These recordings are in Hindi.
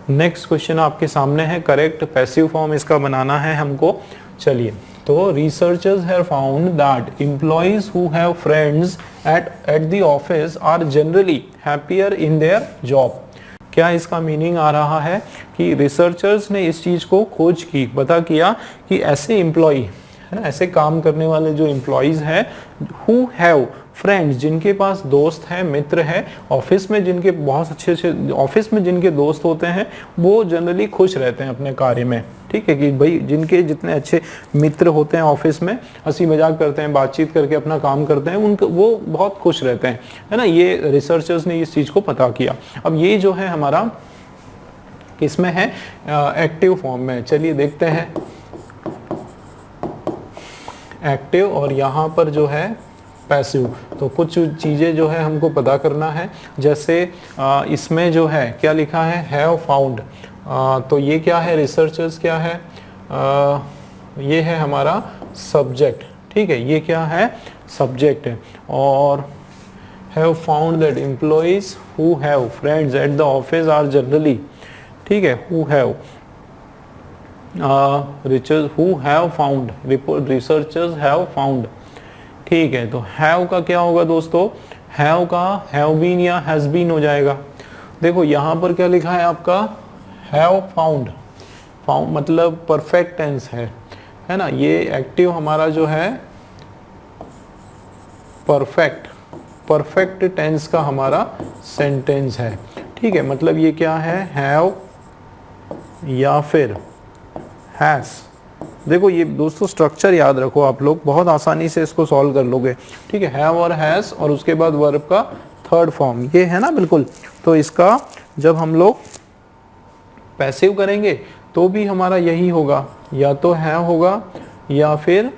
नेक्स्ट क्वेश्चन आपके सामने है, करेक्ट पैसिव फॉर्म इसका बनाना है हमको। चलिए, तो researchers have found that employees who have friends at the office are generally happier in their job. क्या इसका मीनिंग आ रहा है कि रिसर्चर्स ने इस चीज को खोज की, पता किया कि ऐसे एम्प्लॉय है ना, ऐसे काम करने वाले जो एम्प्लॉयज हैं हु हैव फ्रेंड्स, जिनके पास दोस्त हैं, मित्र हैं, ऑफिस में जिनके बहुत अच्छे ऑफिस में जिनके दोस्त होते हैं, वो जनरली खुश रहते हैं अपने कार्य में। ठीक है कि भाई जिनके जितने अच्छे मित्र होते हैं ऑफिस में, हंसी मजाक करते हैं, बातचीत करके अपना काम करते हैं, उनका वो बहुत खुश रहते हैं, है ना। ये रिसर्चर्स ने इस चीज को पता किया। अब ये जो है हमारा किसमें है, एक्टिव फॉर्म में। चलिए देखते हैं एक्टिव और यहाँ पर जो है पैसिव। तो कुछ चीज़ें जो है हमको पता करना है, जैसे इसमें जो है क्या लिखा है, हैव फाउंड। तो ये क्या है, रिसर्चर्स क्या है, ये है हमारा सब्जेक्ट। ठीक है, ये क्या है, सब्जेक्ट है। और have found that employees who have friends at the office are generally, ठीक है, who have who have found, researchers have found. ठीक है, तो हैव का क्या होगा दोस्तों, हैव का हैव बीन या हैज बीन हो जाएगा। देखो यहाँ पर क्या लिखा है आपका, हैव फाउंड, फाउंड मतलब परफेक्ट टेंस है ना। ये एक्टिव हमारा जो है परफेक्ट टेंस का हमारा सेंटेंस है। ठीक है, मतलब ये क्या है, हैव या फिर हैज। देखो ये दोस्तों स्ट्रक्चर याद रखो, आप लोग बहुत आसानी से इसको सॉल्व कर लोगे। ठीक है, हैव और हैज और उसके बाद वर्ब का थर्ड फॉर्म, ये है ना बिल्कुल। तो इसका जब हम लोग पैसिव करेंगे तो भी हमारा यही होगा, या तो हैव होगा या फिर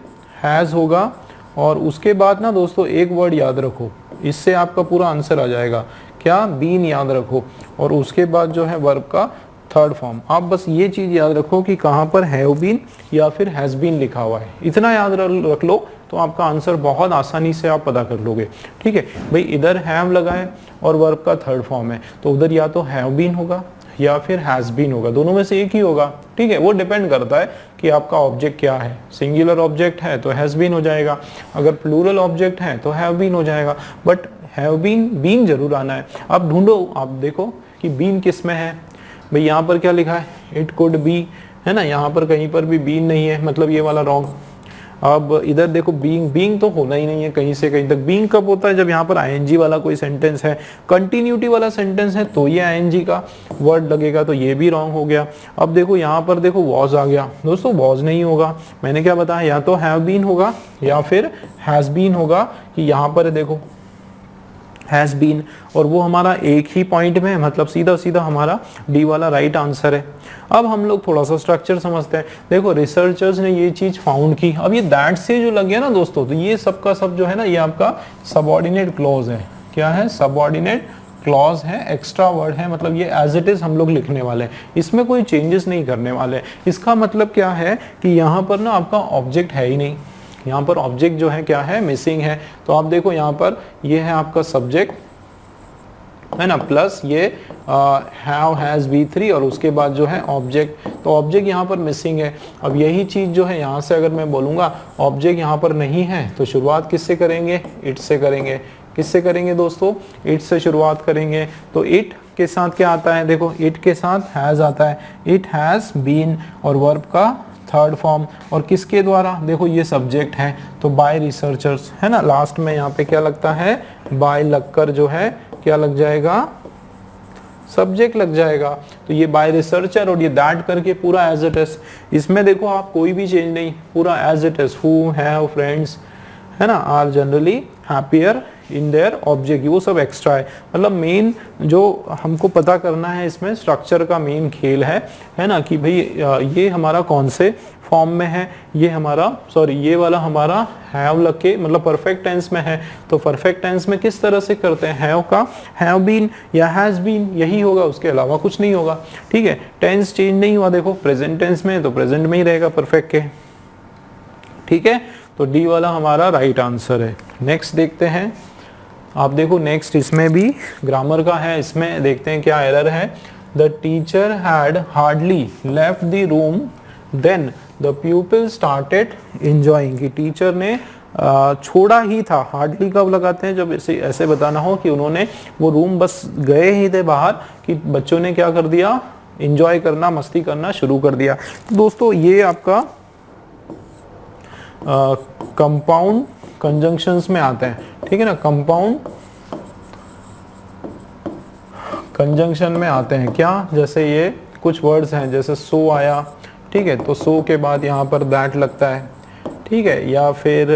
हैज होगा। और उसके बाद ना दोस्तों एक वर्ड याद रखो, इससे आपका पूरा आंसर आ जाएगा, क्या, बीन याद रखो। और उसके बाद जो है वर्ब का थर्ड फॉर्म। आप बस ये चीज याद रखो कि कहाँ पर हैव बीन या फिर हैज बीन लिखा हुआ है, इतना याद रख लो तो आपका आंसर बहुत आसानी से आप पता कर लोगे। ठीक है भाई, इधर हैव लगाए और वर्ब का थर्ड फॉर्म है, तो उधर या तो हैव बीन होगा या फिर हैज बीन होगा, दोनों में से एक ही होगा। ठीक है, वो डिपेंड करता है कि आपका ऑब्जेक्ट क्या है। सिंगुलर ऑब्जेक्ट है तो हैज बीन हो जाएगा, अगर प्लूरल ऑब्जेक्ट है तो हैव बीन हो जाएगा, बट हैव बीन जरूर आना है। आप ढूंढो, आप देखो कि बीन किस में है। भाई यहाँ पर क्या लिखा है, इट कुड बी, है ना, यहाँ पर कहीं पर भी बीन नहीं है, मतलब ये वाला रॉन्ग। अब इधर देखो बीइंग तो होना ही नहीं है कहीं से कहीं तक। बीइंग कब होता है, जब यहाँ पर आईएनजी वाला कोई सेंटेंस है, कंटिन्यूटी वाला सेंटेंस है, तो ये आईएनजी का वर्ड लगेगा, तो ये भी रॉन्ग हो गया। अब देखो यहाँ पर देखो वॉज आ गया, दोस्तों वॉज नहीं होगा, मैंने क्या बताया, या तो हैव बीन होगा या फिर हैज बीन होगा। कि यहाँ पर देखो हैज बीन, और वो हमारा एक ही पॉइंट में है, मतलब सीधा सीधा हमारा डी वाला राइट आंसर है। अब हम लोग थोड़ा सा स्ट्रक्चर समझते हैं। देखो रिसर्चर्स ने ये चीज फाउंड की, अब ये दैट से जो लग गया ना दोस्तों, तो ये सब का सब जो है ना, ये आपका सबऑर्डिनेट क्लॉज है। क्या है, सबऑर्डिनेट क्लॉज है, एक्स्ट्रा वर्ड है, मतलब ये एज इट इज हम लोग लिखने वाले हैं, इसमें कोई चेंजेस नहीं करने वाले। इसका मतलब क्या है कि यहाँ पर ना आपका ऑब्जेक्ट है ही नहीं, यहाँ पर ऑब्जेक्ट जो है क्या है, मिसिंग है। तो आप देखो यहाँ पर ये है आपका सब्जेक्ट, है ना, प्लस ये हैव हैज V3 और उसके बाद जो है ऑब्जेक्ट, तो ऑब्जेक्ट यहाँ पर मिसिंग है। अब यही चीज जो है यहाँ से अगर मैं बोलूँगा ऑब्जेक्ट यहाँ पर नहीं है, तो शुरुआत किससे करेंगे, इट से करेंगे। किससे करेंगे दोस्तों, इट से शुरुआत करेंगे। तो इट के साथ क्या आता है, देखो इट के साथ हैज आता है, इट हैज बीन, और वर्ब का थर्ड फॉर्म, और किसके द्वारा, देखो ये सब्जेक्ट है तो बाय रिसर्चर्स, है ना। लास्ट में यहाँ पे क्या लगता है, बाय लगकर जो है क्या लग जाएगा, सब्जेक्ट लग जाएगा। तो ये बाय रिसर्चर और ये दैट करके पूरा एज इट इज, इसमें देखो आप कोई भी चेंज नहीं, पूरा as it is. Who have friends, है ना, are generally happier in their object, वो सब एक्स्ट्रा है। मतलब मेन जो हमको पता करना है इसमें, स्ट्रक्चर का मेन खेल है ना, कि भाई ये हमारा कौन से फॉर्म में है, ये हमारा ये वाला हमारा हैव लग के मतलब परफेक्ट टेंस में है। तो परफेक्ट टेंस में किस तरह से करते हैं, हैव का हैव बीन या हैज बीन, यही होगा, उसके अलावा कुछ नहीं होगा। ठीक है, टेंस चेंज नहीं हुआ, देखो प्रेजेंट टेंस में तो प्रेजेंट में ही रहेगा परफेक्ट के। ठीक है, तो डी वाला हमारा राइट आंसर है। नेक्स्ट देखते हैं, आप देखो नेक्स्ट इसमें भी ग्रामर का है, इसमें देखते हैं क्या एरर है। The teacher had hardly left the room then the pupil started enjoying, कि टीचर ने छोड़ा ही था। हार्डली कब लगाते हैं, जब ऐसे बताना हो कि उन्होंने वो रूम बस गए ही थे बाहर कि बच्चों ने क्या कर दिया, एंजॉय करना, मस्ती करना शुरू कर दिया। दोस्तों ये आपका कंपाउंड कंजंक्शंस में आते हैं, ठीक है ना। कंपाउंड कंजंक्शन में आते हैं क्या, जैसे ये कुछ वर्ड्स हैं, जैसे सो आया, ठीक है, तो सो के बाद यहाँ पर दैट लगता है, ठीक है, या फिर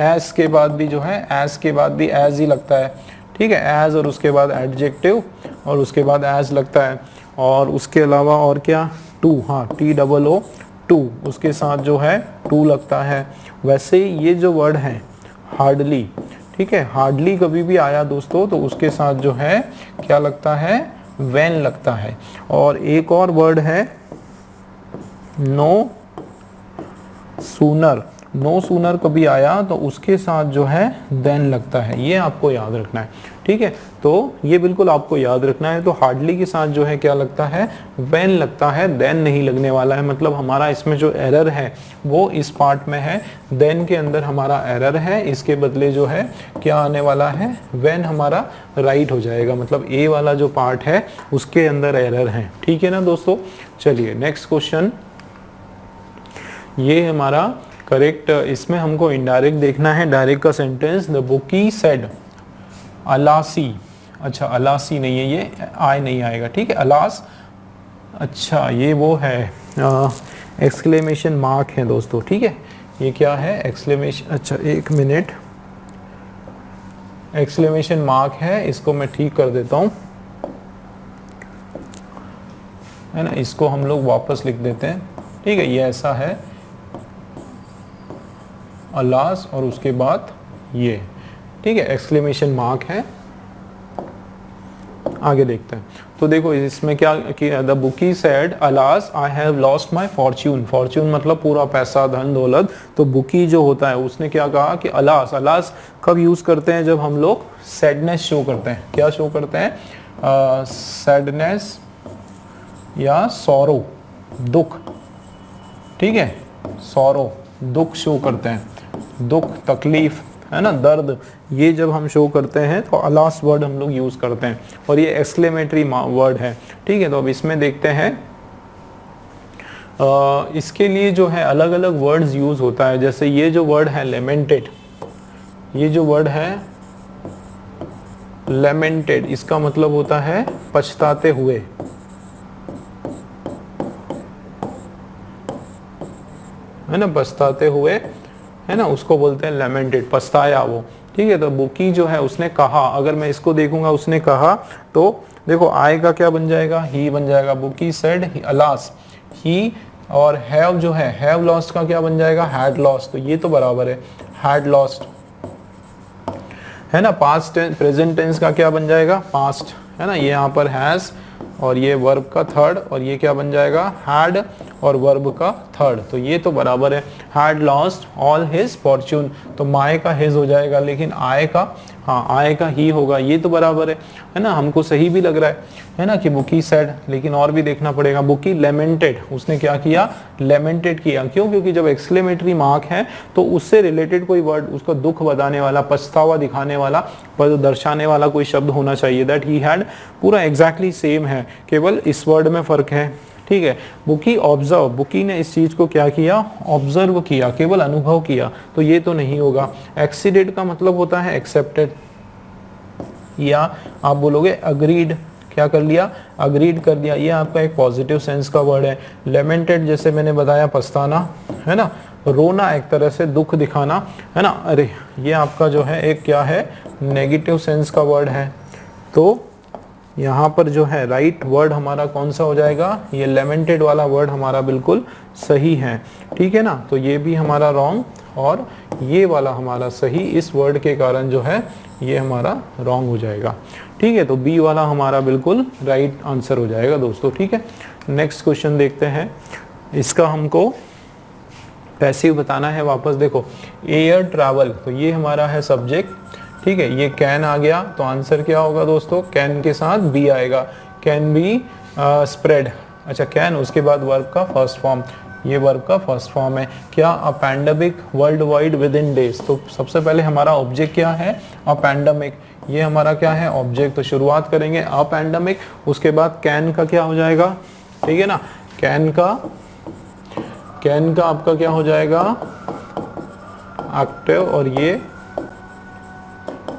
एज के बाद भी जो है, एज के बाद भी एज ही लगता है, ठीक है, एज, और उसके बाद एडजेक्टिव, और उसके बाद एज लगता है, और उसके अलावा और क्या, टू, हाँ, TOO टू, उसके साथ जो है टू लगता है। वैसे ये जो वर्ड है हार्डली, ठीक है, हार्डली कभी भी आया दोस्तों तो उसके साथ जो है क्या लगता है, व्हेन लगता है। और एक और वर्ड है नो सूनर, नो सूनर कभी आया तो उसके साथ जो है देन लगता है, ये आपको याद रखना है, ठीक है। तो ये बिल्कुल आपको याद रखना है। तो हार्डली के साथ जो है क्या लगता है, व्हेन लगता है, देन नहीं लगने वाला है। मतलब हमारा इसमें जो एरर है वो इस पार्ट में है, देन के अंदर हमारा एरर है, इसके बदले जो है क्या आने वाला है, व्हेन हमारा राइट हो जाएगा। मतलब ए वाला जो पार्ट है उसके अंदर एरर है, ठीक है ना दोस्तों। चलिए नेक्स्ट क्वेश्चन, ये हमारा करेक्ट, इसमें हमको इनडायरेक्ट देखना है, डायरेक्ट का सेंटेंस, द बुकी सेड अलासी, अच्छा अलासी नहीं है, ये आय नहीं आएगा, ठीक है, अलास, अच्छा ये वो है एक्सक्लेमेशन मार्क है दोस्तों, ठीक है, ये क्या है, एक्सक्लेमेशन, अच्छा एक मिनट, एक्सक्लेमेशन मार्क है, इसको मैं ठीक कर देता हूँ, है ना, इसको हम लोग वापस लिख देते हैं, ठीक है, ये ऐसा है अलास और उसके बाद ये, ठीक है, एक्सक्लेमेशन मार्क है। आगे देखते हैं, तो देखो इसमें क्या किया, the bookie said alas I have lost my fortune, fortune मतलब पूरा पैसा, धन दौलत, तो बुकी जो होता है उसने क्या कहा कि अलास, अलास कब यूज करते हैं, जब हम लोग सैडनेस शो करते हैं, क्या शो करते हैं, सैडनेस या सौरो, दुख, ठीक है, सौरो दुख शो करते हैं, दुख, तकलीफ, है ना, दर्द, ये जब हम शो करते हैं तो अलास वर्ड हम लोग यूज करते हैं, और ये एक्सक्लेमेटरी वर्ड है, ठीक है। तो अब इसमें देखते हैं, इसके लिए जो है अलग अलग वर्ड्स यूज होता है। जैसे ये जो वर्ड है लेमेंटेड, ये जो वर्ड है लेमेंटेड, इसका मतलब होता है पछताते हुए, है ना, पछताते हुए, है ना, उसको बोलते हैं लेमेंटेड, पछताया वो, ठीक है। तो बुकी जो है उसने कहा, अगर मैं इसको देखूंगा उसने कहा, तो देखो आय का क्या बन जाएगा, ही बन जाएगा, बुकी सेड अलास, ही, और हैव जो है, हैव लॉस्ट का क्या बन जाएगा, हैड लॉस्ट, तो ये तो बराबर है, हैड लॉस्ट, है ना। पास्ट टेंस, प्रेजेंट टेंस का क्या बन जाएगा, पास्ट, है ना, ये यहाँ पर हैज, और ये वर्ब का थर्ड, और ये क्या बन जाएगा, हैड, और वर्ब का थर्ड, तो ये तो बराबर है, had lost all his Fortune, तो माय का हिज हो जाएगा, लेकिन आय का, हाँ आय का ही होगा, ये तो बराबर है ना, हमको सही भी लग रहा है ना, कि बुकी सेड, लेकिन और भी देखना पड़ेगा, बुकी लेमेंटेड, उसने क्या किया, लेमेंटेड किया, क्यों, क्योंकि जब एक्सक्लेमेटरी मार्क है तो उससे रिलेटेड कोई वर्ड, उसका दुख बताने वाला, पछतावा दिखाने वाला, पर दर्शाने वाला कोई शब्द होना चाहिए, दैट ही हैड, पूरा एग्जैक्टली सेम है, केवल इस वर्ड में फर्क है, ठीक है। बुकी ऑब्जर्व, बुकी ने इस चीज को क्या किया, ऑब्जर्व किया, केवल अनुभव किया, तो ये तो नहीं होगा। एक्सीडेड का मतलब होता है एक्सेप्टेड, या आप बोलोगे अग्रीड, क्या कर लिया, अग्रीड कर दिया, ये आपका एक पॉजिटिव सेंस का वर्ड है। लेमेंटेड जैसे मैंने बताया पछताना, है ना, रोना एक तरह से दुख दिखाना, है ना, अरे ये आपका जो है एक क्या है, नेगेटिव सेंस का वर्ड है। तो यहाँ पर जो है राइट वर्ड हमारा कौन सा हो जाएगा, ये लेमेंटेड वाला वर्ड हमारा बिल्कुल सही है, ठीक है ना। तो ये भी हमारा रॉन्ग, और ये वाला हमारा सही, इस वर्ड के कारण जो है ये हमारा रॉन्ग हो जाएगा, ठीक है। तो बी वाला हमारा बिल्कुल राइट आंसर हो जाएगा दोस्तों, ठीक है। नेक्स्ट क्वेश्चन देखते हैं, इसका हमको पैसिव बताना है वापस। देखो एयर ट्रैवल, तो ये हमारा है सब्जेक्ट, ठीक है, ये कैन आ गया तो आंसर क्या होगा दोस्तों, कैन के साथ बी आएगा, कैन बी स्प्रेड। अच्छा कैन, उसके बाद वर्ब का फर्स्ट फॉर्म, ये वर्ब का फर्स्ट फॉर्म है क्या, a pandemic world wide with in days. तो सबसे पहले हमारा ऑब्जेक्ट क्या है, अ पैंडेमिक, ये हमारा क्या है ऑब्जेक्ट। तो शुरुआत करेंगे अ पैंडेमिक, उसके बाद कैन का क्या हो जाएगा, ठीक है ना, कैन का आपका क्या हो जाएगा एक्टिव, और ये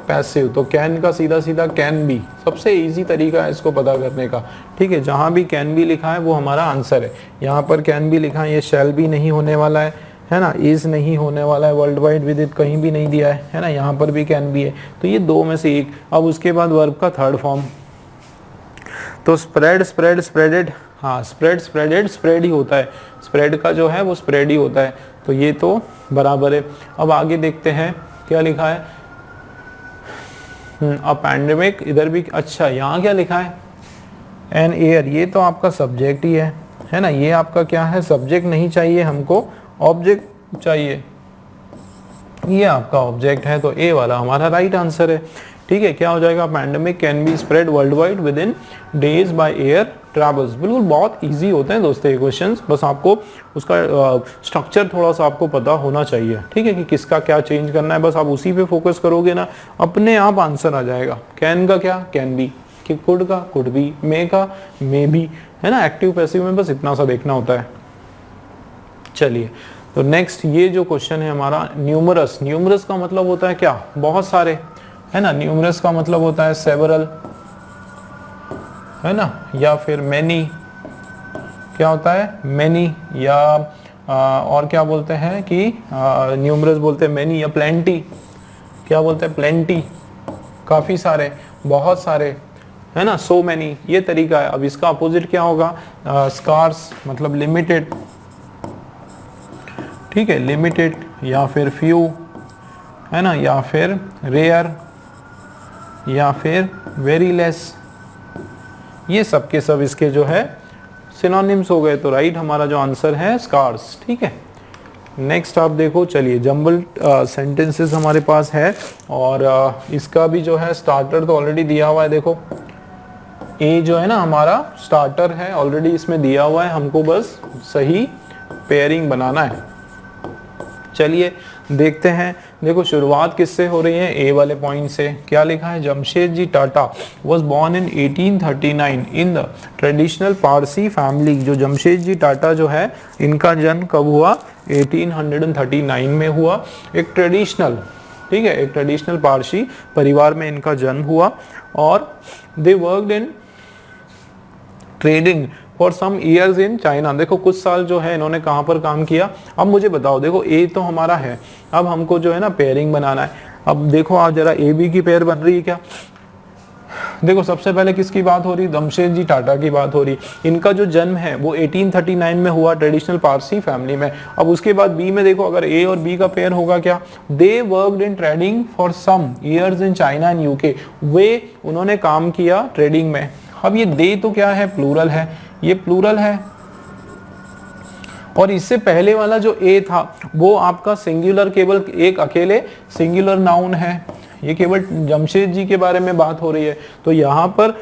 पैसिव। तो कैन का सीधा सीधा कैन बी, सबसे इजी तरीका है इसको पता करने का, ठीक है। जहां भी कैन बी लिखा है वो हमारा आंसर है। यहाँ पर कैन बी लिखा है, ये शैल बी नहीं होने वाला है ना, इज नहीं होने वाला है, वर्ल्ड वाइड विद इट कहीं भी नहीं दिया है ना, यहाँ पर भी कैन बी है। तो ये दो में से एक। अब उसके बाद वर्ब का थर्ड फॉर्म, तो स्प्रेड स्प्रेड स्प्रेडेड, हाँ स्प्रेड स्प्रेडेड स्प्रेड ही होता है, स्प्रेड का जो है वो स्प्रेड ही होता है, तो ये तो बराबर है। अब आगे देखते हैं क्या लिखा है, अ पैंडेमिक, इधर भी अच्छा, यहाँ क्या लिखा है, एन एयर, ये तो आपका सब्जेक्ट ही है ना, ये आपका क्या है सब्जेक्ट नहीं चाहिए हमको, ऑब्जेक्ट चाहिए, ये आपका ऑब्जेक्ट है, तो ए वाला हमारा राइट आंसर है। ठीक है, क्या हो जाएगा, pandemic can be spread world wide with in days by air travels. बिल्कुल बहुत इजी होते हैं दोस्तों ये क्वेश्चंस, बस आपको उसका स्ट्रक्चर थोड़ा सा आपको पता होना चाहिए, ठीक है, कि किसका क्या चेंज करना है, बस आप उसी पे फोकस करोगे ना, अपने आप आंसर आ जाएगा। कैन का क्या, कैन बी, कि कुड का कुड बी, मे का मे बी, है ना, एक्टिव पैसिव में बस इतना सा देखना होता है। चलिए, तो नेक्स्ट ये जो क्वेश्चन है हमारा, न्यूमरस। न्यूमरस का मतलब होता है क्या, बहुत सारे, है ना, न्यूमरस का मतलब होता है सेवरल, है ना, या फिर मैनी, क्या होता है मैनी, या और क्या बोलते हैं कि न्यूमरस बोलते हैं मैनी, या प्लेंटी, क्या बोलते हैं प्लेंटी, काफी सारे, बहुत सारे, है ना, सो मैनी, ये तरीका है। अब इसका अपोजिट क्या होगा, स्कार्स, मतलब लिमिटेड, ठीक है, लिमिटेड, या फिर फ्यू, है ना, या फिर रेयर, या फिर वेरी लेस, ये सब के सब इसके जो है सिनोनिम्स हो गए। तो राइट हमारा जो आंसर है स्कार्स। ठीक है, नेक्स्ट आप देखो, चलिए जंबल सेंटेंसेस हमारे पास है, और इसका भी जो है स्टार्टर तो ऑलरेडी दिया हुआ है। देखो ए जो है ना हमारा स्टार्टर है, ऑलरेडी इसमें दिया हुआ है, हमको बस सही पेयरिंग बनाना है। चलिए देखते हैं, देखो शुरुआत किससे हो रही है, ए वाले पॉइंट से। क्या लिखा है, Jamshedji Tata was born in 1839 in the traditional Parsi family. जो जमशेदजी टाटा जो है, इनका जन्म कब हुआ, 1839 में हुआ। एक ट्रेडिशनल, ठीक है, एक ट्रेडिशनल पारसी परिवार में इनका जन्म हुआ, और they worked in trading for some years in China. देखो कुछ साल जो है इन्होंने कहाँ पर काम किया। अब मुझे बताओ, देखो ए तो हमारा है, अब हमको जो है ना पेयरिंग बनाना है। अब देखो आप जरा, ए बी की पेयर बन रही है क्या, देखो सबसे पहले किसकी बात हो रही, जमशेदजी टाटा की बात हो रही। इनका जो जन्म है वो 1839 में हुआ, ट्रेडिशनल पारसी फैमिली में। अब उसके बाद बी में देखो, अगर ए और बी का पेयर होगा क्या, they worked in trading for some years in China and UK. वे उन्होंने काम किया ट्रेडिंग में। अब ये दे तो क्या है, प्लूरल है, ये प्लूरल है, और इससे पहले वाला जो ए था वो आपका सिंगुलर, केवल एक अकेले सिंगुलर नाउन है। ये केवल जमशेद जी के बारे में बात हो रही है, तो यहाँ पर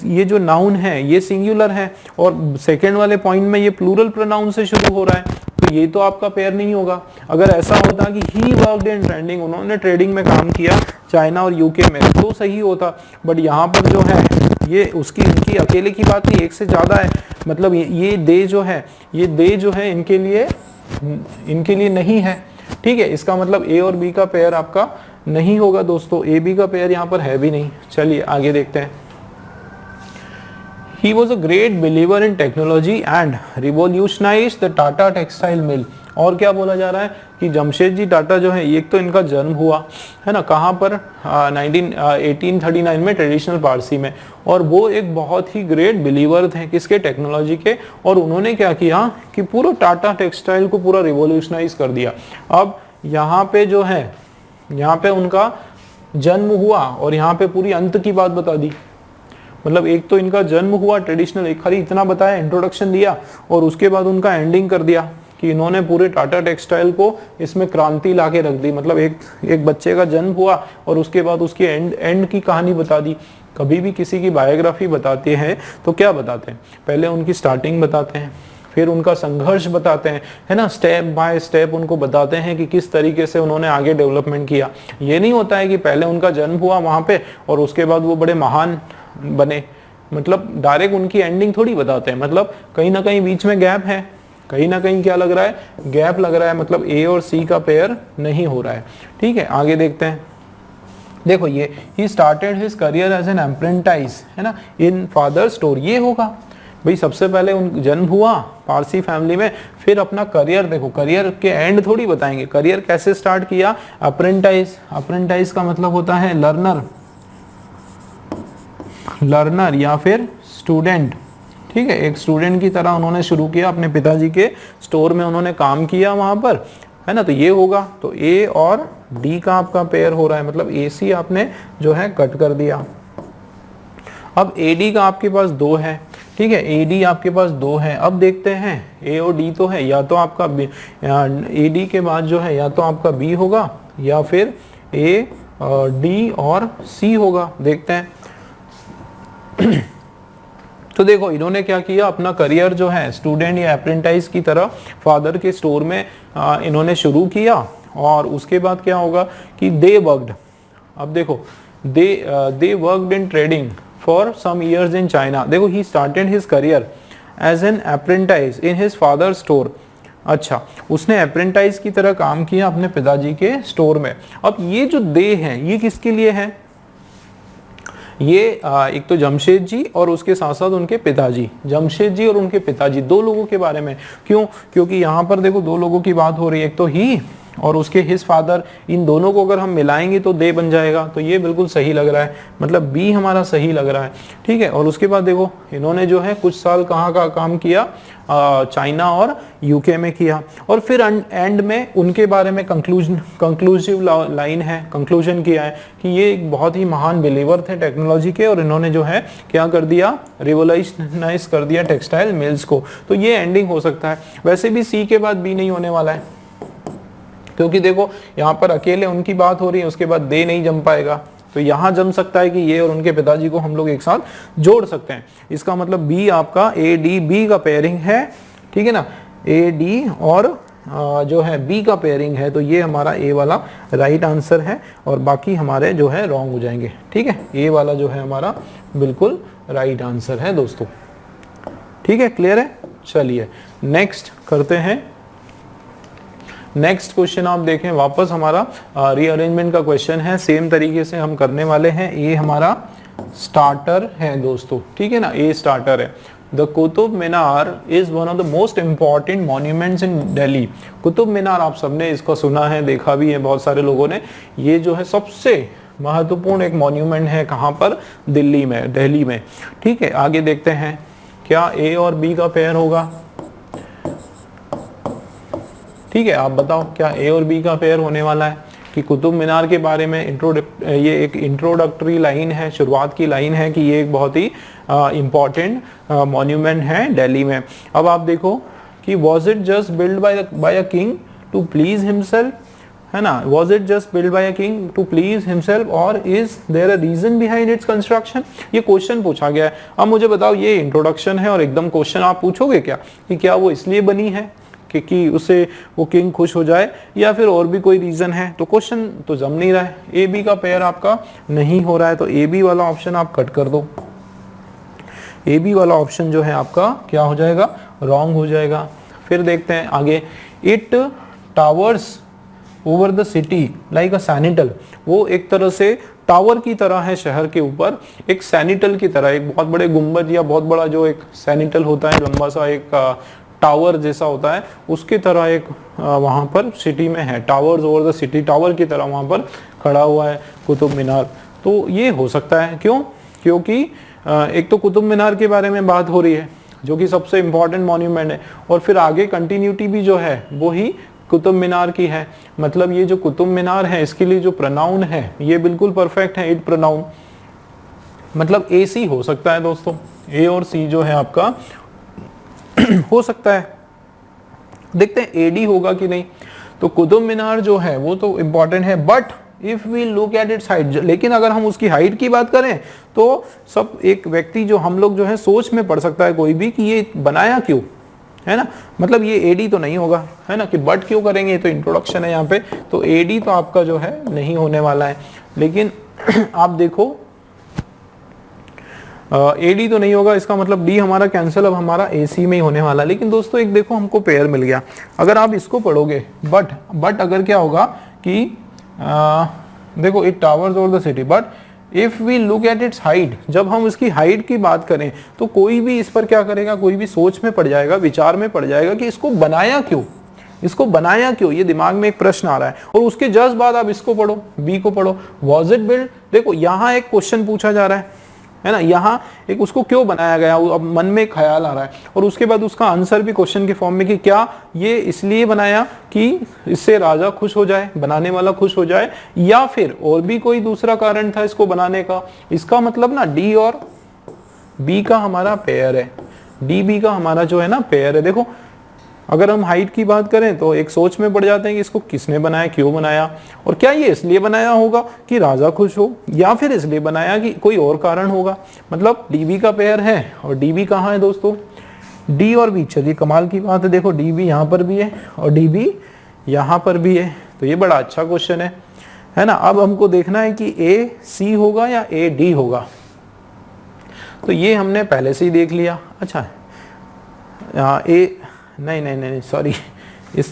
ये जो नाउन है ये सिंगुलर है, और सेकेंड वाले पॉइंट में ये प्लूरल प्रोनाउन से शुरू हो रहा है, तो ये तो आपका पेयर नहीं होगा। अगर ऐसा होता कि ही वर्कड इन ट्रेडिंग, उन्होंने ट्रेडिंग में काम किया चाइना और यूके में, तो सही होता। बट यहाँ पर जो है ये उसकी इनकी अकेले की बात नहीं, एक से ज्यादा है। मतलब ये दे जो है, ये दे जो है इनके लिए नहीं है। ठीक है, इसका मतलब ए और बी का पेयर आपका नहीं होगा दोस्तों, ए बी का पेयर यहाँ पर है भी नहीं। चलिए आगे देखते हैं। He was a great believer in technology and revolutionized the Tata textile mill। और क्या बोला जा रहा है कि जमशेदजी टाटा जो है, एक तो इनका जन्म हुआ है ना कहाँ पर, 1839 में ट्रेडिशनल पारसी में, और वो एक बहुत ही ग्रेट बिलीवर थे किसके, टेक्नोलॉजी के। और उन्होंने क्या किया कि पूरा टाटा टेक्सटाइल को पूरा रिवोल्यूशनाइज कर दिया। अब यहाँ पे जो है, यहाँ पे उनका जन्म हुआ, और यहाँ पे पूरी अंत की बात बता दी। मतलब एक तो इनका जन्म हुआ ट्रेडिशनल, एक खाली इतना बताया, इंट्रोडक्शन दिया, और उसके बाद उनका एंडिंग कर दिया। कि इन्होंने पूरे टाटा टेक्सटाइल को इसमें क्रांति ला के रख दी। मतलब एक बच्चे का जन्म हुआ और उसके बाद उसकी एंड की कहानी बता दी। कभी भी किसी की बायोग्राफी बताते हैं तो क्या बताते हैं, पहले उनकी स्टार्टिंग बताते हैं, फिर उनका संघर्ष बताते हैं, है ना, स्टेप बाय स्टेप उनको बताते हैं कि किस तरीके से उन्होंने आगे डेवलपमेंट किया। ये नहीं होता है कि पहले उनका जन्म हुआ वहां पे और उसके बाद वो बड़े महान बने, मतलब डायरेक्ट उनकी एंडिंग थोड़ी बताते हैं। मतलब कहीं ना कहीं बीच में गैप है, कहीं ना कहीं क्या लग रहा है, गैप लग रहा है, मतलब ए और सी का पेयर नहीं हो रहा है। ठीक है, आगे देखते हैं। देखो ये he started his career as an apprentice, है ना, इन फादर स्टोर। ये होगा भाई, सबसे पहले उन जन्म हुआ पारसी फैमिली में, फिर अपना करियर, देखो करियर के एंड थोड़ी बताएंगे, करियर कैसे स्टार्ट किया, अप्रेंटाइज। अप्रेंटाइज का मतलब होता है लर्नर, लर्नर या फिर स्टूडेंट। ठीक है, एक स्टूडेंट की तरह उन्होंने शुरू किया, अपने पिताजी के स्टोर में उन्होंने काम किया वहां पर, है ना। तो ये होगा, तो ए और डी का आपका पेयर हो रहा है, मतलब ए सी आपने जो है कट कर दिया। अब ए डी का आपके पास 2 है, ठीक है, ए डी आपके पास 2 है। अब देखते हैं ए और डी तो है, या तो आपका ए डी के बाद जो है या तो आपका बी होगा या फिर ए डी और सी होगा। देखते हैं। तो देखो इन्होंने क्या किया, अपना करियर जो है स्टूडेंट या अप्रेंटाइज की तरह फादर के स्टोर में इन्होंने शुरू किया, और उसके बाद क्या होगा कि दे वर्कड। अब देखो they worked in trading for some years in China. देखो he started his career as an apprentice in his father store. अच्छा, उसने अप्रेंटाइज की तरह काम किया अपने पिताजी के स्टोर में। अब ये जो दे हैं ये किसके लिए है, ये एक तो जमशेद जी और उसके साथ साथ उनके पिताजी, जमशेद जी और उनके पिताजी, 2 लोगों के बारे में। क्यों, क्योंकि यहाँ पर देखो 2 लोगों की बात हो रही है, एक तो ही और उसके हिज फादर, इन दोनों को अगर हम मिलाएंगे तो दे बन जाएगा। तो ये बिल्कुल सही लग रहा है, मतलब बी हमारा सही लग रहा है। ठीक है, और उसके बाद देखो इन्होंने जो है कुछ साल कहाँ का काम किया, चाइना और यूके में किया, और फिर एंड में उनके बारे में कंक्लूसिव लाइन है, कंक्लूजन किया है कि ये एक बहुत ही महान बिलीवर थे टेक्नोलॉजी के, और इन्होंने जो है क्या कर दिया, रिवोल्यूशनाइज कर दिया टेक्सटाइल मिल्स को। तो ये एंडिंग हो सकता है। वैसे भी सी के बाद बी नहीं होने वाला है, क्योंकि देखो यहाँ पर अकेले उनकी बात हो रही है, उसके बाद दे नहीं जम पाएगा। तो यहाँ जम सकता है कि ये और उनके पिताजी को हम लोग एक साथ जोड़ सकते हैं। इसका मतलब बी आपका ए डी बी का पेयरिंग है, ठीक है ना, ए डी और जो है बी का पेयरिंग है। तो ये हमारा ए वाला राइट आंसर है, और बाकी हमारे जो है रॉन्ग हो जाएंगे। ठीक है, ए वाला जो है हमारा बिल्कुल राइट आंसर है दोस्तों। ठीक है, क्लियर है। चलिए नेक्स्ट करते हैं। नेक्स्ट क्वेश्चन आप देखें, वापस हमारा रीअरेंजमेंट का क्वेश्चन है, सेम तरीके से हम करने वाले हैं। ए हमारा स्टार्टर है दोस्तों, ठीक है ना, ए स्टार्टर है। The Qutub Minar is one of the most important monuments in Delhi. Qutub Minar आप सबने इसका सुना है, देखा भी है बहुत सारे लोगों ने। ये जो है सबसे महत्वपूर्ण एक मॉन्यूमेंट है, कहाँ पर, दिल्ली में, दिल्ली में। ठीक है, आगे देखते हैं क्या ए और बी का पेयर होगा। ठीक है, आप बताओ क्या ए और बी का पेयर होने वाला है। कि कुतुब मीनार के बारे में ये एक इंट्रोडक्टरी लाइन है, शुरुआत की लाइन है कि ये एक बहुत ही इम्पॉर्टेंट मॉन्यूमेंट है दिल्ली में। अब आप देखो कि was it just build by a king to please himself, है ना, was it just build by a king to please himself और is there a reason behind its construction. ये क्वेश्चन पूछा गया है। अब मुझे बताओ, ये इंट्रोडक्शन है और एकदम क्वेश्चन आप पूछोगे क्या कि क्या वो इसलिए बनी है कि उससे वो किंग खुश हो जाए, या फिर और भी कोई रीजन है। तो क्वेश्चन तो जम नहीं रहा है, ए बी का पेयर आपका नहीं हो रहा है, तो ए बी वाला ऑप्शन आप कट कर दो। ए बी वाला ऑप्शन जो है आपका क्या हो जाएगा, रॉन्ग हो जाएगा। फिर देखते हैं आगे, it towers over the city like a sentinel. वो एक तरह से टावर की तरह है शहर के ऊपर, एक सैनिटल की तरह, एक बहुत बड़े गुंबद या बहुत बड़ा जो एक सैनिटल होता है, लंबा सा एक टावर जैसा होता है, उसकी तरह एक वहाँ पर सिटी में है, towers over the city, tower की तरह वहाँ पर खड़ा हुआ है कुतुब मीनार। तो ये हो सकता है, क्यों, क्योंकि एक तो कुतुब मीनार के बारे में बात हो रही है जो कि सबसे इम्पॉर्टेंट मॉन्यूमेंट है, और फिर आगे कंटिन्यूटी भी जो है वो ही कुतुब मीनार की है। मतलब ये जो कुतुब मीनार है इसके लिए जो प्रोनाउन है ये बिल्कुल परफेक्ट है, इट प्रोनाउन, मतलब ए सी हो सकता है दोस्तों, ए और सी जो है आपका हो सकता है। देखते हैं एडी होगा कि नहीं। तो कुतुब मीनार जो है वो तो इंपॉर्टेंट है, but if we look at its height, लेकिन अगर हम उसकी हाइट की बात करें तो सब एक व्यक्ति जो हम लोग जो है सोच में पड़ सकता है कोई भी कि ये बनाया क्यों, है ना। मतलब ये एडी तो नहीं होगा, है ना, कि बट क्यों करेंगे, ये तो इंट्रोडक्शन है यहाँ पे, तो एडी तो आपका जो है नहीं होने वाला है। लेकिन आप देखो एडी तो नहीं होगा, इसका मतलब डी हमारा कैंसिल, अब हमारा एसी में ही होने वाला। लेकिन दोस्तों एक देखो हमको पेयर मिल गया, अगर आप इसको पढ़ोगे बट अगर क्या होगा कि देखो it towers over the city, but if we look at its height, जब हम इसकी हाइट की बात करें तो कोई भी इस पर क्या करेगा, कोई भी सोच में पड़ जाएगा, विचार में पड़ जाएगा कि इसको बनाया क्यों, इसको बनाया क्यों, ये दिमाग में एक प्रश्न आ रहा है। और उसके जस्ट बाद आप इसको पढ़ो, बी को पढ़ो, वॉज इट बिल्ड। देखो यहाँ एक क्वेश्चन पूछा जा रहा है ना, यहाँ एक उसको क्यों बनाया गया, अब मन में एक ख्याल आ रहा है, और उसके बाद उसका आंसर भी क्वेश्चन के फॉर्म में कि क्या ये इसलिए बनाया कि इससे राजा खुश हो जाए, बनाने वाला खुश हो जाए, या फिर और भी कोई दूसरा कारण था इसको बनाने का। इसका मतलब ना डी और बी का हमारा पेयर है, डी बी का हमारा जो है ना पेयर है। देखो अगर हम हाइट की बात करें तो एक सोच में पड़ जाते हैं कि इसको किसने बनाया, क्यों बनाया, और क्या ये इसलिए बनाया होगा कि राजा खुश हो, या फिर इसलिए बनाया कि कोई और कारण होगा। मतलब डीबी का पेयर है, और डीबी कहाँ है दोस्तों, डी और बी। चलिए कमाल की बात है, देखो डीबी यहाँ पर भी है और डीबी यहाँ पर भी है, तो ये बड़ा अच्छा क्वेश्चन है ना। अब हमको देखना है कि ए सी होगा या ए डी होगा, तो ये हमने पहले से ही देख लिया। अच्छा ए नहीं सॉरी,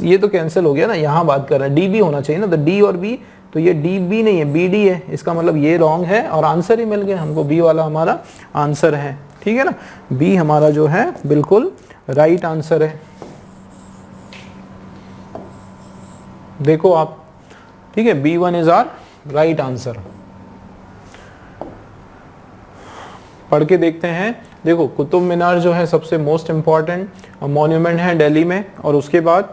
ये तो कैंसिल हो गया ना, यहाँ बात कर रहे हैं, डी बी होना चाहिए ना, तो डी और बी, तो ये डी बी नहीं है, बी डी है, इसका मतलब ये रॉन्ग है और आंसर ही मिल गया हमको, बी वाला हमारा आंसर है, ठीक है ना। बी हमारा जो है बिल्कुल राइट आंसर है। देखो आप, ठीक है, B1 is are right answer. पढ़ के देखते हैं। देखो कुतुब मीनार जो है सबसे मोस्ट इम्पॉर्टेंट मॉन्यूमेंट है दिल्ली में, और उसके बाद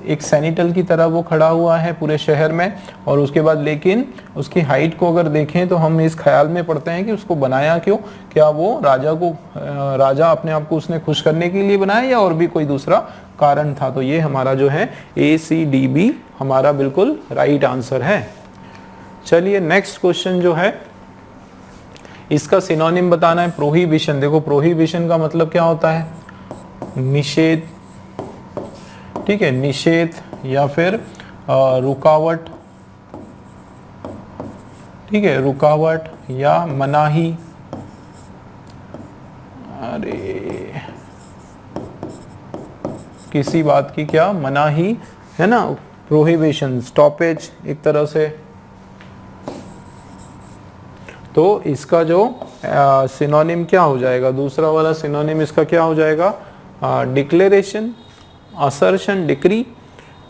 एक सेनिटल की तरह वो खड़ा हुआ है पूरे शहर में, और उसके बाद लेकिन उसकी हाइट को अगर देखें तो हम इस ख्याल में पड़ते हैं कि उसको बनाया क्यों, क्या वो राजा अपने आप को उसने खुश करने के लिए बनाया या और भी कोई दूसरा कारण था। तो ये हमारा जो है ACDB हमारा बिल्कुल राइट आंसर है। चलिए नेक्स्ट क्वेश्चन जो है, इसका सिनोनिम बताना है, प्रोहिबिशन। देखो प्रोहिबिशन का मतलब क्या होता है, निषेध, ठीक है, निषेध या फिर रुकावट, ठीक है, रुकावट या मनाही। अरे किसी बात की क्या मनाही, है ना, प्रोहिबिशन, स्टॉपेज एक तरह से। तो इसका जो सिनोनिम क्या हो जाएगा, दूसरा वाला सिनोनिम इसका क्या हो जाएगा, डिक्लेरेशन, असर्शन, डिक्री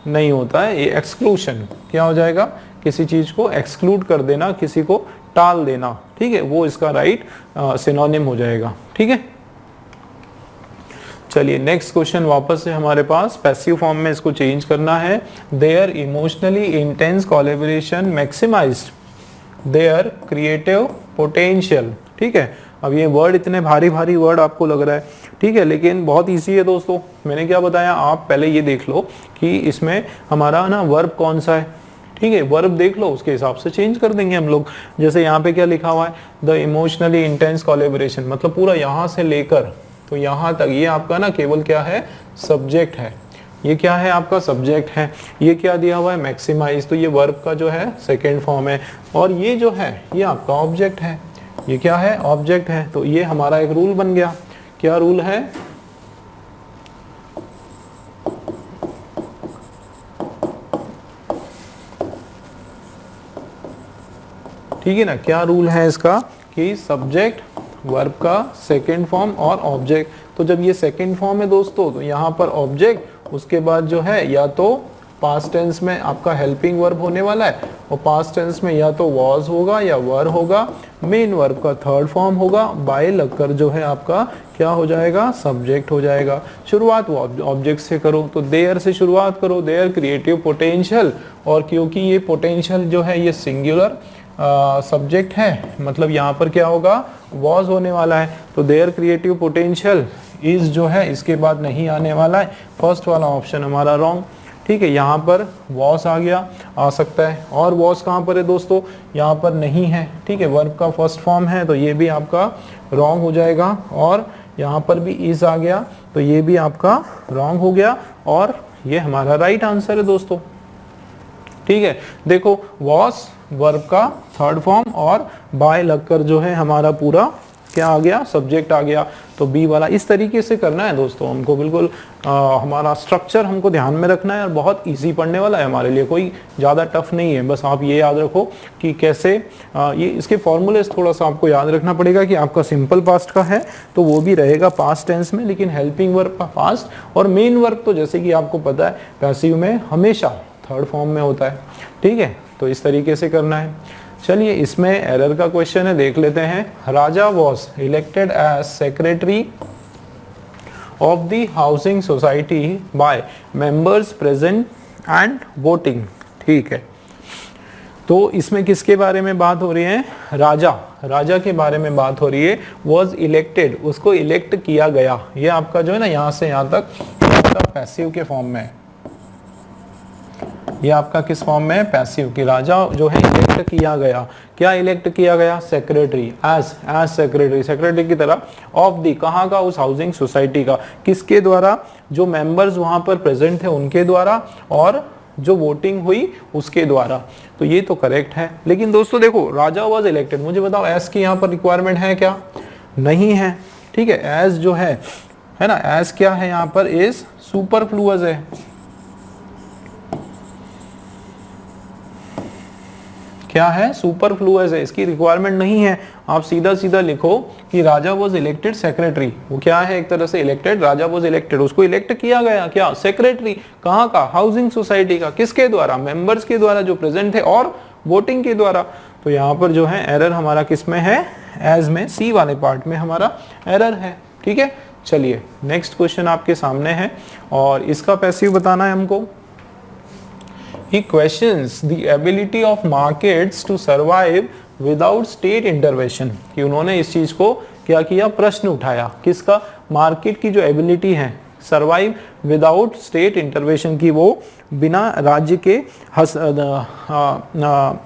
नहीं होता है, ये एक्सक्लूशन क्या हो जाएगा, किसी चीज को एक्सक्लूड कर देना, किसी को टाल देना, ठीक है, वो इसका राइट सिनोनिम हो जाएगा, ठीक है। चलिए नेक्स्ट क्वेश्चन वापस से हमारे पास पैसिव फॉर्म में इसको चेंज करना है। Their emotionally intense collaboration maximised their creative potential, ठीक है। अब ये वर्ड इतने भारी भारी वर्ड आपको लग रहा है, ठीक है, लेकिन बहुत इजी है दोस्तों। मैंने क्या बताया, आप पहले ये देख लो कि इसमें हमारा ना वर्ब कौन सा है, ठीक है, वर्ब देख लो, उसके हिसाब से चेंज कर देंगे हम लोग। जैसे यहाँ पे क्या लिखा हुआ है, द इमोशनली इंटेंस कोलैबोरेशन, मतलब पूरा यहाँ से लेकर तो यहाँ तक ये आपका ना केवल क्या है, सब्जेक्ट है। ये क्या है, आपका सब्जेक्ट है। ये क्या दिया हुआ है, मैक्सिमाइज, तो ये वर्ब का जो है सेकेंड फॉर्म है। और ये जो है ये आपका ऑब्जेक्ट है, ये क्या है, ऑब्जेक्ट है। तो ये हमारा एक रूल बन गया। क्या रूल है, ठीक है ना, क्या रूल है इसका कि सब्जेक्ट वर्ब का सेकेंड फॉर्म और ऑब्जेक्ट। तो जब ये सेकेंड फॉर्म है दोस्तों, तो यहाँ पर ऑब्जेक्ट, उसके बाद जो है या तो पास्ट टेंस में आपका हेल्पिंग वर्ब होने वाला है, और पास्ट टेंस में या तो वॉज होगा या वर होगा, मेन वर्ब का थर्ड फॉर्म होगा, बाय लगकर जो है आपका क्या हो जाएगा, सब्जेक्ट हो जाएगा। शुरुआत ऑब्जेक्ट से करो, तो देयर से शुरुआत करो, देयर क्रिएटिव पोटेंशियल, और क्योंकि ये पोटेंशियल जो है ये सिंगुलर सब्जेक्ट है, मतलब यहाँ पर क्या होगा, वॉज होने वाला है। तो देयर क्रिएटिव पोटेंशियल इज जो है इसके बाद नहीं आने वाला है, फर्स्ट वाला ऑप्शन हमारा रॉन्ग। ठीक है, यहाँ पर वॉस आ गया, आ सकता है, और वॉस कहाँ पर है दोस्तों, यहाँ पर नहीं है। ठीक है, वर्ब का फर्स्ट फॉर्म है तो ये भी आपका रॉन्ग हो जाएगा, और यहाँ पर भी इज आ गया तो ये भी आपका रॉन्ग हो गया, और ये हमारा राइट आंसर है दोस्तों। ठीक है, देखो वॉस वर्ब का थर्ड फॉर्म, और बाय लगकर जो है हमारा पूरा क्या आ गया, सब्जेक्ट आ गया। तो बी वाला इस तरीके से करना है दोस्तों हमको, बिल्कुल हमारा स्ट्रक्चर हमको ध्यान में रखना है, और बहुत इजी पढ़ने वाला है हमारे लिए, कोई ज़्यादा टफ नहीं है। बस आप ये याद रखो कि कैसे ये इसके फॉर्मूले थोड़ा सा आपको याद रखना पड़ेगा कि आपका सिंपल पास्ट का है तो वो भी रहेगा पास्ट टेंस में, लेकिन हेल्पिंग वर्ब का पास्ट, और मेन वर्ब तो जैसे कि आपको पता है पैसिव में हमेशा थर्ड फॉर्म में होता है। ठीक है, तो इस तरीके से करना है। चलिए इसमें एरर का क्वेश्चन है, देख लेते हैं। Raja was elected as secretary of the housing society by members present and voting. ठीक है, तो इसमें किसके बारे में बात हो रही है, राजा के बारे में बात हो रही है। वॉज इलेक्टेड, उसको इलेक्ट किया गया, ये आपका जो है ना यहाँ से यहाँ तक पैसिव के फॉर्म में है। ये आपका किस फॉर्म में है, पैसिव की। राजा जो है इलेक्ट किया गया, क्या इलेक्ट किया गया, सेक्रेटरी, एज सेक्रेटरी की तरह ऑफ दी, कहाँ का, उस हाउसिंग सोसाइटी का, किसके द्वारा, जो मेंबर्स वहां पर प्रेजेंट थे उनके द्वारा, और जो वोटिंग हुई उसके द्वारा। तो ये तो करेक्ट है। लेकिन दोस्तों देखो राजा वाज इलेक्टेड, मुझे बताओ एज की यहाँ पर रिक्वायरमेंट है क्या, नहीं है। ठीक है, एज जो है ना, एज क्या है यहाँ पर, इज सुपरफ्लुअस है। क्या है, सुपरफ्लुअस है, इसकी रिक्वायरमेंट नहीं है। आप सीधा सीधा लिखो कि राजा वाज इलेक्टेड सेक्रेटरी, वो क्या है, एक तरह से इलेक्टेड, राजा वाज इलेक्टेड, उसको इलेक्ट किया गया, क्या, सेक्रेटरी, कहाँ का, हाउसिंग सोसाइटी का, किसके द्वारा, मेंबर्स के द्वारा जो प्रेजेंट थे, और वोटिंग के द्वारा। तो यहाँ पर जो है एरर हमारा किस में है, एज में, सी वाले पार्ट में हमारा एरर है। ठीक है, चलिए नेक्स्ट क्वेश्चन आपके सामने है, और इसका पैसिव बताना है हमको। He questions the ability of markets to survive without state intervention, कि उन्होंने इस चीज को क्या किया, प्रश्न उठाया, किसका, मार्केट की जो एबिलिटी है सर्वाइव विदाउट स्टेट इंटरवेंशन की, वो बिना राज्य के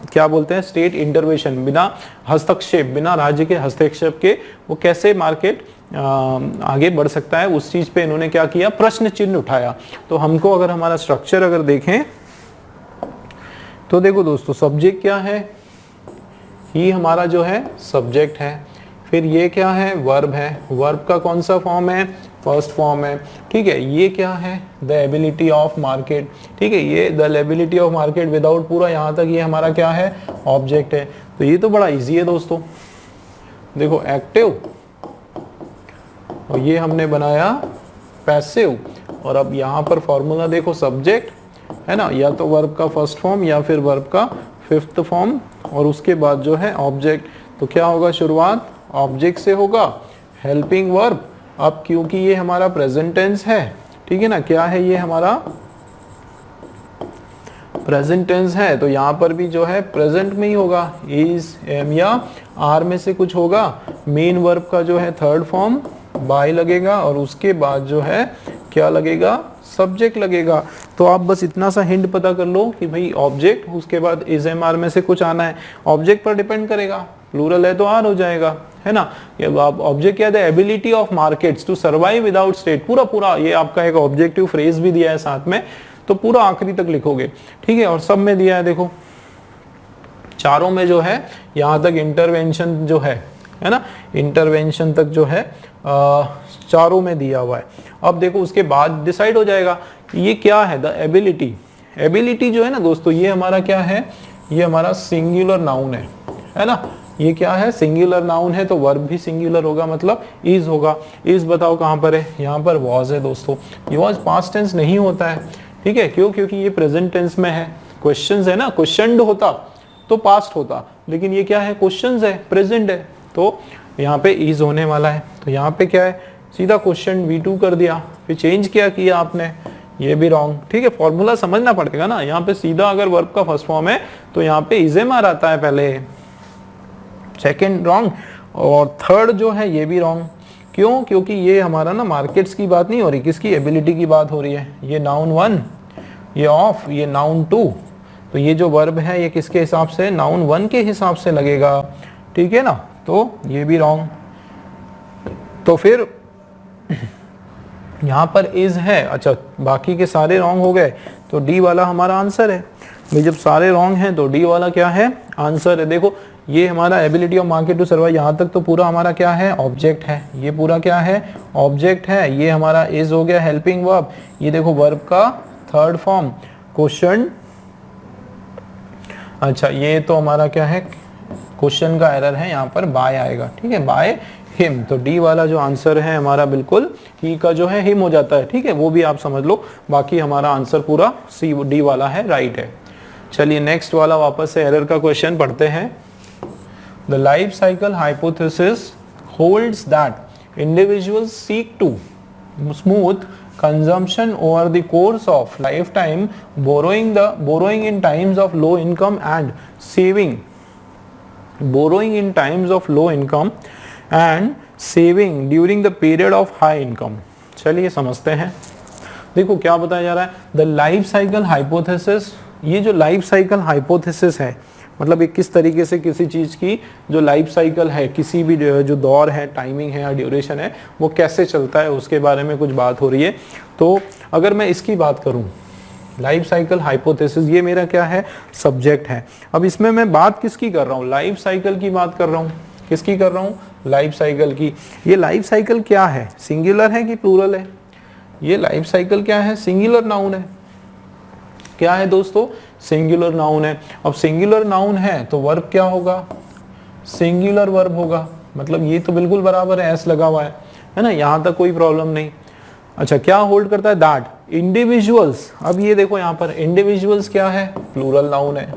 क्या बोलते हैं, स्टेट इंटरवेंशन, बिना हस्तक्षेप, बिना राज्य के हस्तक्षेप के वो कैसे मार्केट आगे बढ़ सकता है, उस चीज पे इन्होंने क्या किया, प्रश्न चिन्ह उठाया। तो हमको अगर हमारा स्ट्रक्चर अगर देखें तो देखो दोस्तों, सब्जेक्ट क्या है, ही हमारा जो है सब्जेक्ट है, फिर ये क्या है, वर्ब है, वर्ब का कौन सा फॉर्म है, फर्स्ट फॉर्म है। ठीक है, ये क्या है, द एबिलिटी ऑफ मार्केट। ठीक है, ये the ability of market without पूरा यहाँ तक ये हमारा क्या है, ऑब्जेक्ट है। तो ये तो बड़ा इजी है दोस्तों, देखो एक्टिव, और ये हमने बनाया पैसिव, और अब यहाँ पर फॉर्मूला देखो, सब्जेक्ट है ना, या तो वर्ब का फर्स्ट फॉर्म या फिर वर्ब का फिफ्थ फॉर्म, और उसके बाद जो है ऑब्जेक्ट। तो क्या होगा, शुरुआत ऑब्जेक्ट से होगा, हेल्पिंग वर्ब। अब क्योंकि ये हमारा प्रेजेंट टेंस है, ठीक है ना, क्या है ये हमारा प्रेजेंट टेंस है, तो यहाँ पर भी जो है प्रेजेंट में ही होगा, इज, एम या आर में से कुछ होगा। मेन वर्ब का जो है थर्ड फॉर्म बाय लगेगा, और उसके बाद जो है क्या लगेगा, सब्जेक्ट लगेगा। तो आप बस इतना सा हिंट पता कर लो कि भाई ऑब्जेक्ट, उसके बाद इज, एम, आर में से कुछ आना है, ऑब्जेक्ट पर डिपेंड करेगा, प्लूरल है तो आर हो जाएगा, है ना। ये ऑब्जेक्ट क्या है, ability of markets to survive without state, पूरा ये आपका एक ऑब्जेक्टिव फ्रेज भी दिया है साथ में, तो पूरा आखिरी तक लिखोगे। ठीक है, और सब में दिया है, देखो चारों में जो है यहाँ तक इंटरवेंशन जो है ना, इंटरवेंशन तक जो है चारों में दिया हुआ है। अब देखो उसके बाद डिसाइड हो जाएगा कि ये क्या है, द एबिलिटी। एबिलिटी जो है ना दोस्तों, ये हमारा क्या है, ये हमारा सिंगुलर नाउन है ना, ये क्या है, सिंगुलर नाउन है, तो वर्ब भी सिंगुलर होगा, मतलब इज होगा। इज बताओ कहाँ पर है, यहाँ पर वॉज है दोस्तों। ये वॉज पास्ट टेंस नहीं होता है, ठीक है, क्यों, क्योंकि ये प्रेजेंट टेंस में है। क्वेश्चंस है ना, क्वेश्चनड होता तो पास्ट होता, लेकिन ये क्या है, क्वेश्चंस है, प्रेजेंट है, तो यहाँ पे इज होने वाला है। तो यहाँ पे क्या है, सीधा क्वेश्चन V2 कर दिया, फिर चेंज क्या किया आपने, ये भी रॉन्ग। ठीक है, फॉर्मूला समझना पड़ेगा ना, यहाँ पे सीधा अगर वर्ब का फर्स्ट फॉर्म है तो यहाँ पे इज, एम, आर आता है पहले, सेकंड रॉन्ग, और थर्ड जो है ये भी रॉन्ग। क्यों? क्योंकि ये हमारा ना मार्केट्स की बात नहीं हो रही, किसकी? एबिलिटी की बात हो रही है। ये नाउन 1, ये ऑफ, ये नाउन 2, तो ये जो वर्ब है ये किसके हिसाब से? नाउन 1 के हिसाब से लगेगा, ठीक है ना। तो ये भी रॉन्ग। तो फिर यहाँ पर इज है, अच्छा बाकी के सारे रॉन्ग हो गए, तो डी वाला हमारा आंसर है। भाई जब सारे रॉन्ग हैं तो डी वाला क्या है? आंसर है। देखो ये हमारा ability of market to survive, यहाँ तक तो पूरा हमारा क्या है? ऑब्जेक्ट है। ये पूरा क्या है? ऑब्जेक्ट है। ये हमारा इज हो गया हेल्पिंग वर्ब। ये देखो वर्ब का थर्ड फॉर्म क्वेश्चन। अच्छा ये तो हमारा क्या है? क्वेश्चन का एरर है, यहाँ पर बाय आएगा, ठीक है, बाय हिम। तो डी वाला जो आंसर है हमारा बिल्कुल ही का जो है हिम हो जाता है, ठीक है, वो भी आप समझ लो। बाकी हमारा आंसर पूरा सी डी वाला है, राइट है। चलिए नेक्स्ट वाला वापस से एरर का क्वेश्चन पढ़ते हैं। The life cycle hypothesis holds that individuals seek to smooth consumption over the course of lifetime, borrowing in times of low income and saving during the period of high income। चलिए समझते हैं। देखो क्या बताया जा रहा है? द लाइफ साइकिल हाइपोथेसिस, ये जो लाइफ साइकिल हाइपोथेसिस है मतलब एक किस तरीके से किसी चीज की जो लाइफ साइकिल है, किसी भी जो दौर है, टाइमिंग है या ड्यूरेशन है, वो कैसे चलता है उसके बारे में कुछ बात हो रही है। तो अगर मैं इसकी बात करूं, लाइफ साइकिल हाइपोथेसिस, ये मेरा क्या है? सब्जेक्ट है। अब इसमें मैं बात किसकी कर रहा हूँ? लाइफ साइकिल की बात कर रहा हूँ। किसकी कर रहा हूँ? लाइफ साइकिल की। ये लाइफ साइकिल क्या है? सिंगुलर है कि प्लूरल है? ये लाइफ साइकिल क्या है? सिंगुलर नाउन है। क्या है दोस्तों? सिंगुलर नाउन है। अब सिंगुलर नाउन है तो वर्ब क्या होगा? सिंगुलर वर्ब होगा। मतलब ये तो बिल्कुल बराबर है, एस लगा हुआ है ना, यहां तक कोई प्रॉब्लम नहीं। अच्छा क्या होल्ड करता है? That individuals. अब ये देखो यहाँ पर इंडिविजुअल्स क्या है? प्लूरल नाउन है।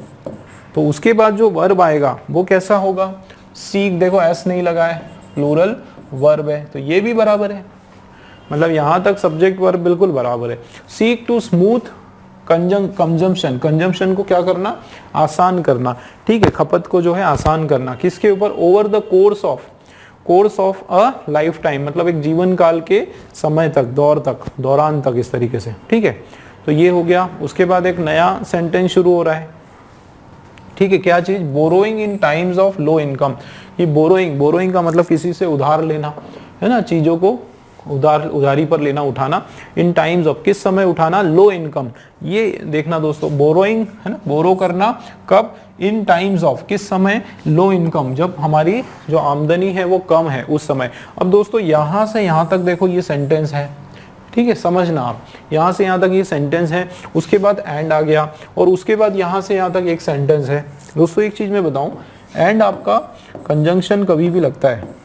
तो उसके बाद जो वर्ब आएगा वो कैसा होगा? सीक, देखो एस नहीं लगा है, प्लूरल वर्ब है, तो ये भी बराबर है। मतलब यहां तक सब्जेक्ट वर्ब बिल्कुल बराबर है। Seek to smooth consumption, consumption को क्या करना? आसान करना, ठीक है, खपत को जो है आसान करना। किसके ऊपर? Over the course of a life time, मतलब एक जीवन काल के समय तक, दौरान तक, इस तरीके से, ठीक है। तो ये हो गया। उसके बाद एक नया सेंटेंस शुरू हो रहा है, ठीक है। क्या चीज? Borrowing in times of low income. ये बोरोइंग का मतलब किसी से उधार लेना, है ना, चीजों को उधारी पर लेना, उठाना। इन टाइम्स ऑफ, किस समय उठाना? Low income. ये देखना दोस्तों, बोरोइंग है ना, बोरो करना कब? इन टाइम्स ऑफ, किस समय? लो इनकम, जब हमारी जो आमदनी है वो कम है उस समय। अब दोस्तों यहां से यहां तक देखो ये सेंटेंस है, ठीक है, समझना आप, यहां से यहां तक ये सेंटेंस है। उसके बाद एंड आ गया और उसके बाद यहां से यहां तक एक सेंटेंस है। दोस्तों एक चीज मैं बताऊं, एंड आपका कंजंक्शन कभी भी लगता है।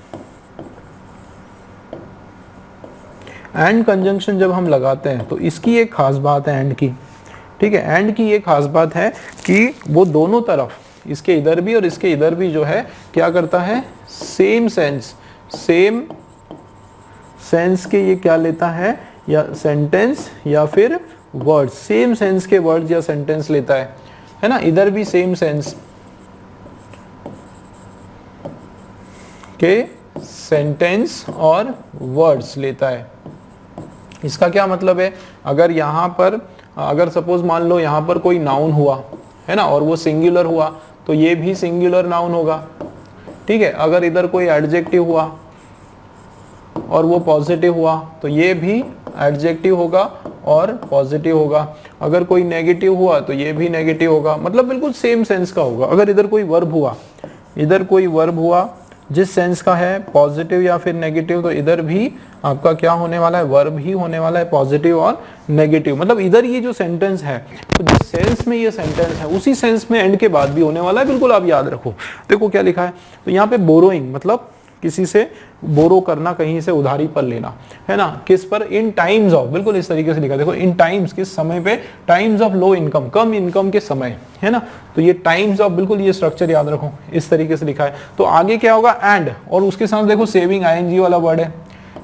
एंड कंजंक्शन जब हम लगाते हैं तो इसकी एक खास बात है एंड की, ठीक है। एंड की ये खास बात है कि वो दोनों तरफ, इसके इधर भी और इसके इधर भी जो है क्या करता है? सेम सेंस के ये क्या लेता है? या सेंटेंस या फिर वर्ड, सेम सेंस के वर्ड्स या सेंटेंस लेता है ना। इधर भी सेम सेंस के सेंटेंस और वर्ड्स लेता है। इसका क्या मतलब है? अगर यहाँ पर, अगर सपोज मान लो यहाँ पर कोई नाउन हुआ है ना और वो सिंगुलर हुआ तो ये भी सिंगुलर नाउन होगा, ठीक है। अगर इधर कोई एडजेक्टिव हुआ और वो पॉजिटिव हुआ तो ये भी एडजेक्टिव होगा और पॉजिटिव होगा। अगर कोई नेगेटिव हुआ तो ये भी नेगेटिव होगा, मतलब बिल्कुल सेम सेंस का होगा। अगर इधर कोई वर्ब हुआ जिस सेंस का है, पॉजिटिव या फिर नेगेटिव, तो इधर भी आपका क्या होने वाला है? वर्ब ही होने वाला है, पॉजिटिव और नेगेटिव। मतलब इधर ये जो सेंटेंस है, तो जिस सेंस में ये सेंटेंस है उसी सेंस में एंड के बाद भी होने वाला है, बिल्कुल आप याद रखो। देखो क्या लिखा है, तो यहाँ पे बोरोइंग मतलब किसी से बोरो करना, कहीं से उधारी पर लेना, है ना। किस पर? इन टाइम्स ऑफ, बिल्कुल इस तरीके से लिखा, देखो इन टाइम्स, किस समय पे? Times of low income, come income के समय, है ना। तो ये टाइम्स ऑफ, बिल्कुल ये स्ट्रक्चर याद रखो, इस तरीके से लिखा है। तो आगे क्या होगा? एंड, और उसके साथ देखो सेविंग, आईएनजी वाला वर्ड है,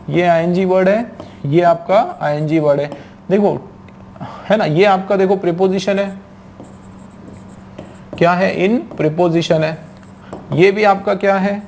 ये आईएनजी वर्ड है, ये आपका आईएनजी वर्ड है, देखो, है ना। ये आपका देखो प्रीपोजिशन है, क्या है? इन प्रीपोजिशन है। ये भी आपका क्या है?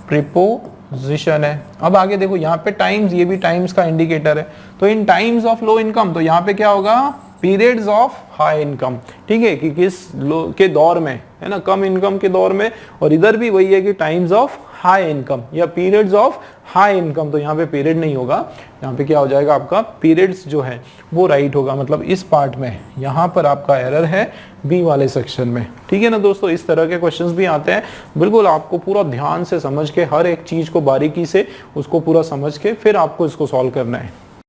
प्रीपोजिशन पोजीशन है। अब आगे देखो यहाँ पे टाइम्स, ये भी टाइम्स का इंडिकेटर है, तो इन टाइम्स ऑफ लो इनकम, तो यहाँ पे क्या होगा, पीरियड्स ऑफ हाई इनकम, ठीक है, कि किस लो के दौर में, है ना, कम इनकम के दौर में, और इधर भी वही है कि टाइम्स ऑफ हाई इनकम या पीरियड्स ऑफ हाई इनकम, तो यहाँ पे पीरियड नहीं होगा, यहाँ पे क्या हो जाएगा आपका पीरियड्स जो है वो राइट होगा, मतलब इस पार्ट में यहाँ पर आपका एरर है बी वाले सेक्शन में, ठीक है ना दोस्तों। इस तरह के क्वेश्चंस भी आते हैं, बिल्कुल आपको पूरा ध्यान से समझ के हर एक चीज को बारीकी से उसको पूरा समझ के फिर आपको इसको सॉल्व करना है।